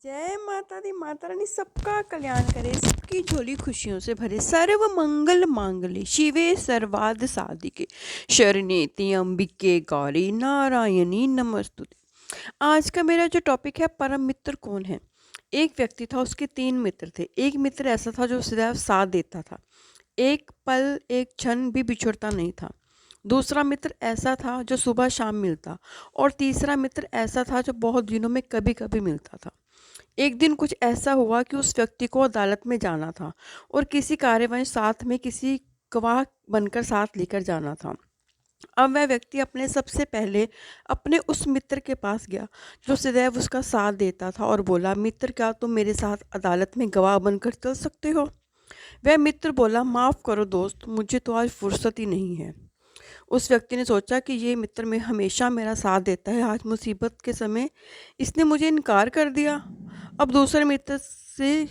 जय माता दी। माता रानी सबका कल्याण करे, सबकी झोली खुशियों से भरे। सर्व मंगल मांगल्ये शिवे सर्वार्थ साधिके, शरण्ये त्र्यंबिके गौरी नारायणी नमस्तुते। आज का मेरा जो टॉपिक है, परम मित्र कौन है। एक व्यक्ति था, उसके 3 मित्र थे। एक मित्र ऐसा था जो सदैव साथ देता था, एक पल एक क्षण भी बिछुड़ता नहीं था। दूसरा मित्र ऐसा था जो सुबह शाम मिलता, और तीसरा मित्र ऐसा था जो बहुत दिनों में कभी कभी मिलता था। एक दिन कुछ ऐसा हुआ कि उस व्यक्ति को अदालत में जाना था और किसी कार्यवाही साथ में किसी गवाह बनकर साथ लेकर जाना था। अब वह व्यक्ति अपने सबसे पहले अपने उस मित्र के पास गया जो सदैव उसका साथ देता था और बोला, मित्र क्या तुम मेरे साथ अदालत में गवाह बनकर चल सकते हो। वह मित्र बोला, माफ़ करो दोस्त, मुझे तो आज फुर्सत ही नहीं है। उस व्यक्ति ने सोचा कि ये मित्र में हमेशा मेरा साथ देता है, आज मुसीबत के समय इसने मुझे इनकार कर दिया। अब दूसरे मित्र से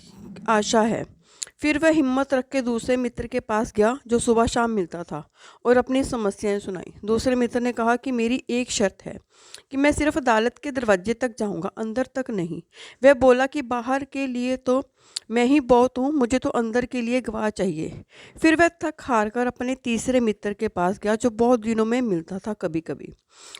आशा है। फिर वह हिम्मत रख के दूसरे मित्र के पास गया जो सुबह शाम मिलता था और अपनी समस्याएं सुनाई। दूसरे मित्र ने कहा कि मेरी एक शर्त है कि मैं सिर्फ अदालत के दरवाजे तक जाऊंगा, अंदर तक नहीं। वह बोला कि बाहर के लिए तो मैं ही बहुत हूँ, मुझे तो अंदर के लिए गवाह चाहिए। फिर वह थक हार कर अपने तीसरे मित्र के पास गया जो बहुत दिनों में मिलता था कभी कभी।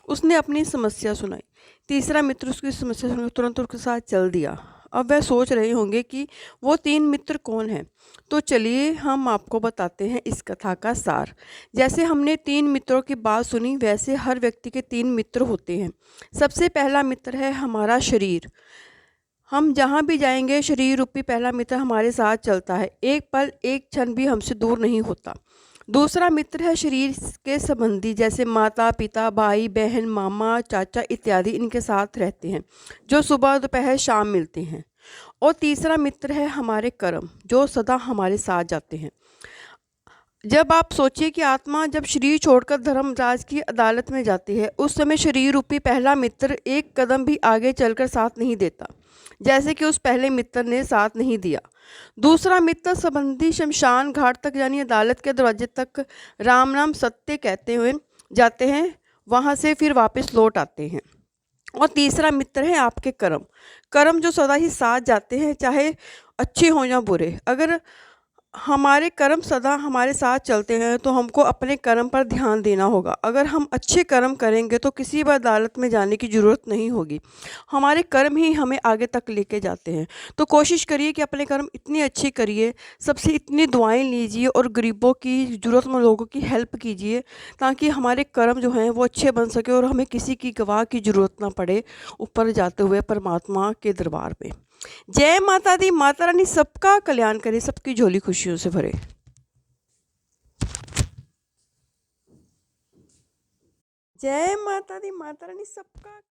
उसने अपनी समस्या सुनाई। तीसरा मित्र उसकी समस्या सुनकर तुरंत उसके साथ चल दिया। अब वह सोच रहे होंगे कि वो 3 मित्र कौन हैं। तो चलिए हम आपको बताते हैं इस कथा का सार। जैसे हमने 3 मित्रों की बात सुनी, वैसे हर व्यक्ति के 3 मित्र होते हैं। सबसे पहला मित्र है हमारा शरीर। हम जहाँ भी जाएंगे, शरीर रूपी पहला मित्र हमारे साथ चलता है, एक पल एक क्षण भी हमसे दूर नहीं होता। दूसरा मित्र है शरीर के संबंधी, जैसे माता पिता, भाई बहन, मामा चाचा इत्यादि, इनके साथ रहते हैं, जो सुबह दोपहर शाम मिलते हैं। और तीसरा मित्र है हमारे कर्म, जो सदा हमारे साथ जाते हैं। जब आप सोचिए कि आत्मा जब शरीर छोड़कर धर्मराज की अदालत में जाती है, उस समय शरीर रूपी पहला मित्र एक कदम भी आगे चलकर साथ नहीं देता, जैसे कि उस पहले मित्र ने साथ नहीं दिया। दूसरा मित्र संबंधी शमशान घाट तक यानी अदालत के दरवाजे तक राम नाम सत्य कहते हुए जाते हैं, वहाँ से फिर वापस लौट आते हैं। और तीसरा मित्र है आपके कर्म। कर्म जो सदा ही साथ जाते हैं, चाहे अच्छे हों या बुरे। अगर हमारे कर्म सदा हमारे साथ चलते हैं तो हमको अपने कर्म पर ध्यान देना होगा। अगर हम अच्छे कर्म करेंगे तो किसी भी अदालत में जाने की ज़रूरत नहीं होगी, हमारे कर्म ही हमें आगे तक लेके जाते हैं। तो कोशिश करिए कि अपने कर्म इतने अच्छे करिए, सबसे इतनी दुआएं लीजिए और गरीबों की, ज़रूरतमंद लोगों की हेल्प कीजिए, ताकि हमारे कर्म जो हैं वो अच्छे बन सके और हमें किसी की गवाह की ज़रूरत ना पड़े ऊपर जाते हुए परमात्मा के दरबार में। जय माता दी। माता रानी सबका कल्याण करे, सबकी झोली खुशियों से भरे। जय माता दी। माता रानी सबका